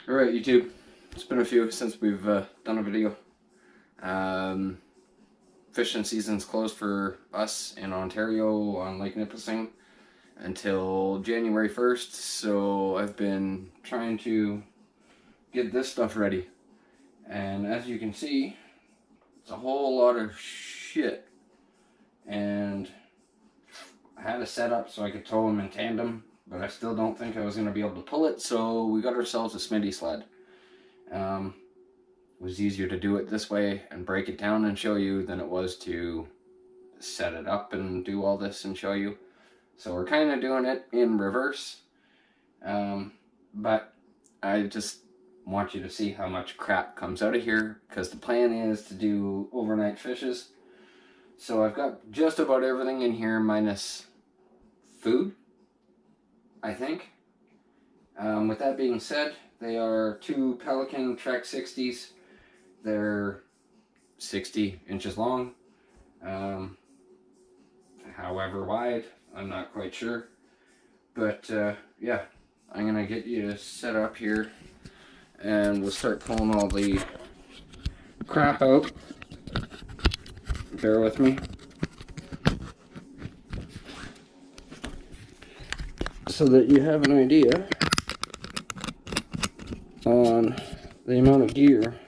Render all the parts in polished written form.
Alright, YouTube. It's been a few since we've done a video. Fishing season's closed for us in Ontario on Lake Nipissing until January 1st, so I've been trying to get this stuff ready. And as you can see, it's a whole lot of shit. And I had it set up so I could tow them in tandem, but I still don't think I was going to be able to pull it, so we got ourselves a Smitty Sled. It was easier to do it this way and break it down and show you than it was to set it up and do all this and show you. So we're kind of doing it in reverse, but I just want you to see how much crap comes out of here, because the plan is to do overnight fishes. So I've got just about everything in here minus food, I think. With that being said, they are two Pelican Trek 60s. They're 60 inches long, however wide, I'm not quite sure. But yeah, I'm gonna get you set up here and we'll start pulling all the crap out. Bear with me. So that you have an idea on the amount of gear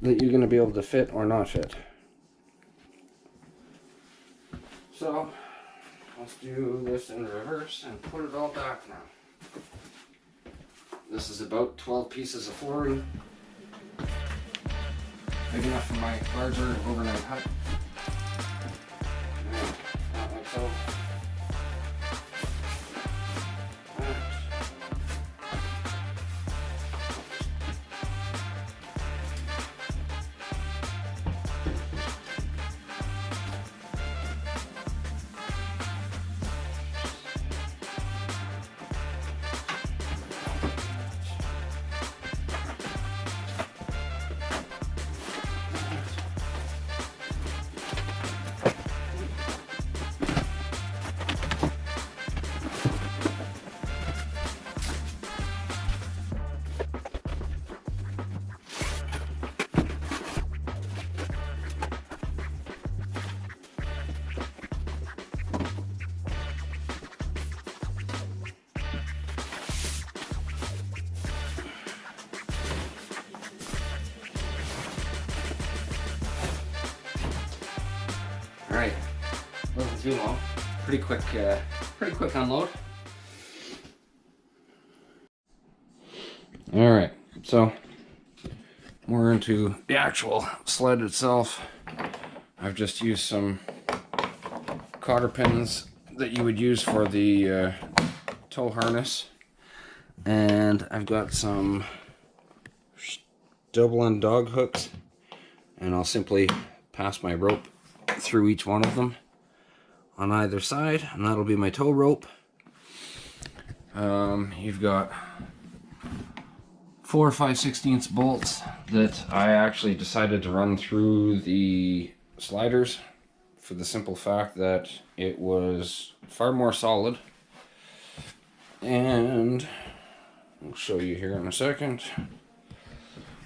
that you're going to be able to fit or not fit. So let's do this in reverse and put it all back now. This is about 12 pieces of flooring, big enough for my larger overnight hut. Not like so. Alright, wasn't too long. Pretty quick unload. Alright, so we're into the actual sled itself. I've just used some cotter pins that you would use for the tow harness. And I've got some double end dog hooks, and I'll simply pass my rope through each one of them on either side, and that'll be my tow rope. You've got 4 5/16 bolts that I actually decided to run through the sliders for the simple fact that it was far more solid. And I'll show you here in a second.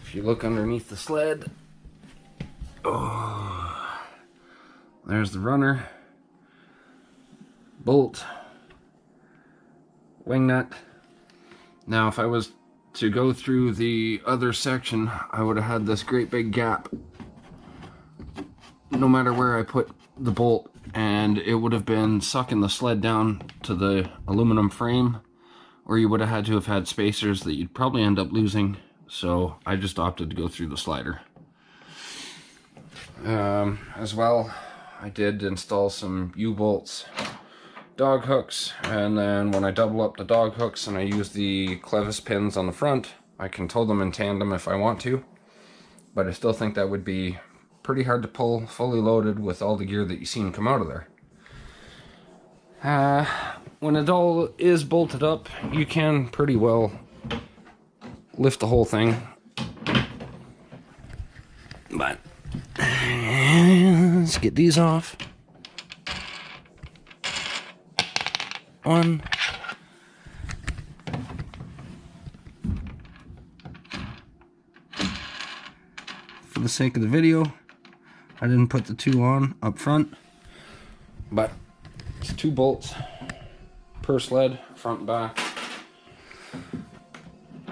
If you look underneath the sled, there's the runner, bolt, wing nut. Now if I was to go through the other section, I would have had this great big gap no matter where I put the bolt, and it would have been sucking the sled down to the aluminum frame, or you would have had to have had spacers that you'd probably end up losing. So I just opted to go through the slider. As well, I did install some U-bolts, dog hooks, and then when I double up the dog hooks and I use the clevis pins on the front, I can tow them in tandem if I want to, but I still think that would be pretty hard to pull fully loaded with all the gear that you've seen come out of there. When it all is bolted up, you can pretty well lift the whole thing, but let's get these off. One, for the sake of the video, I didn't put the 2 on up front, but it's 2 bolts per sled, front and back.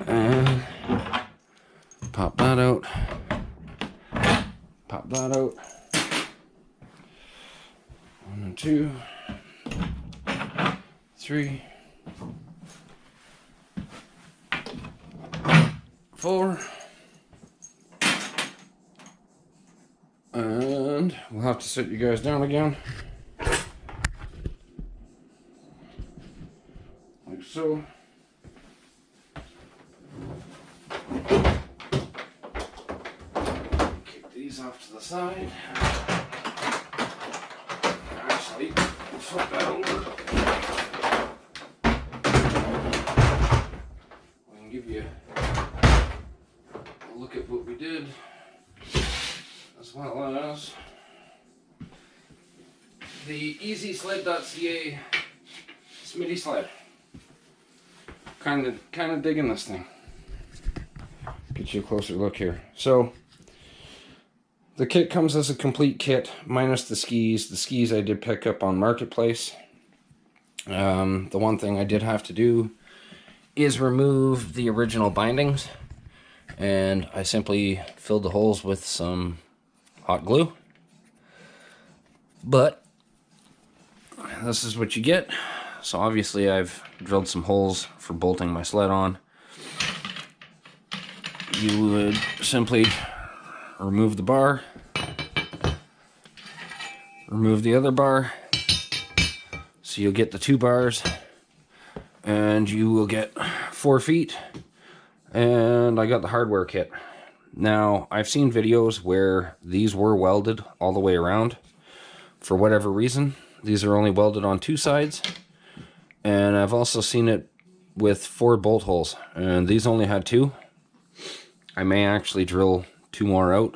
And pop that out. Pop that out. 1 and 2, 3, 4. And we'll have to sit you guys down again. Like so. Kick these off to the side. Actually, flip that over. We can give you a look at what we did, as well as the Easysled.ca Smitty Sled. Kind of digging this thing. Get you a closer look here. So the kit comes as a complete kit, minus the skis. The skis I did pick up on Marketplace. The one thing I did have to do is remove the original bindings, and I simply filled the holes with some hot glue. But this is what you get. So obviously I've drilled some holes for bolting my sled on. You would simply remove the bar, remove the other bar, so you'll get the 2 bars, and you will get 4 feet. And I got the hardware kit. Now, I've seen videos where these were welded all the way around. For whatever reason, these are only welded on 2 sides. And I've also seen it with 4 bolt holes, and these only had 2. I may actually drill 2 more out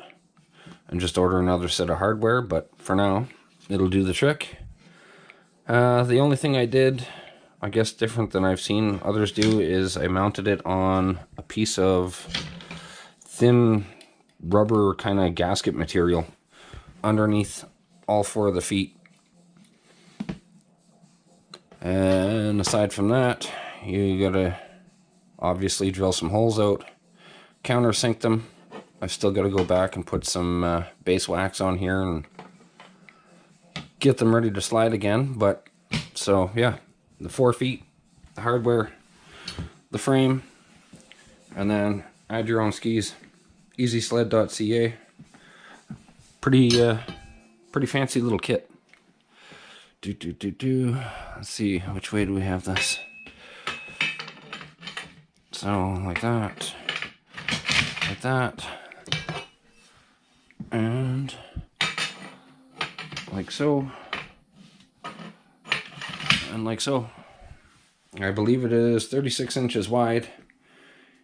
and just order another set of hardware, but for now, it'll do the trick. The only thing I did, I guess different than I've seen others do, is I mounted it on a piece of thin rubber kind of gasket material underneath all 4 of the feet. And aside from that, you gotta obviously drill some holes out, countersink them. I've still got to go back and put some base wax on here and get them ready to slide again. But so yeah, the 4 feet, the hardware, the frame, and then add your own skis. Easysled.ca. Pretty fancy little kit. Let's see, which way do we have this? So like that, and like so, and like so. I believe it is 36 inches wide.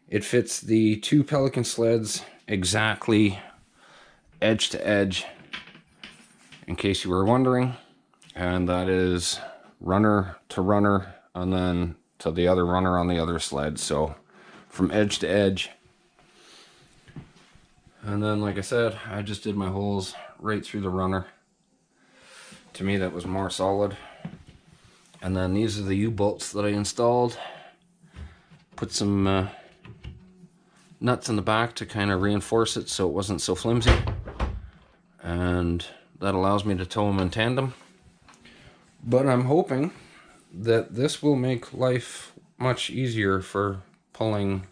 It fits the 2 Pelican sleds exactly edge to edge, in case you were wondering. And that is runner to runner, and then to the other runner on the other sled. So from edge to edge. And then, like I said, I just did my holes right through the runner. To me, that was more solid. And then these are the U-bolts that I installed. Put some nuts in the back to kind of reinforce it so it wasn't so flimsy. And that allows me to tow them in tandem. But I'm hoping that this will make life much easier for pulling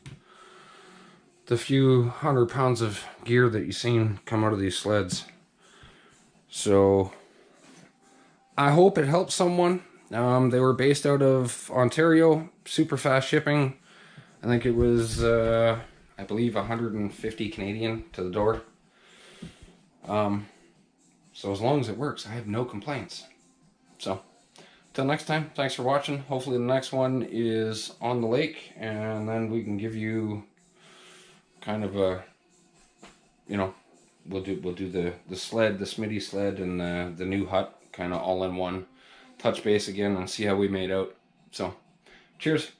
the few 100 pounds of gear that you've seen come out of these sleds. So I hope it helps someone. They were based out of Ontario, super fast shipping. I think it was, I believe, 150 Canadian to the door. So as long as it works, I have no complaints. So, till next time, thanks for watching. Hopefully the next one is on the lake, and then we can give you kind of a, you know, we'll do the sled, the Smitty sled, and the new hut, kind of all in one. Touch base again and see how we made out. So, cheers.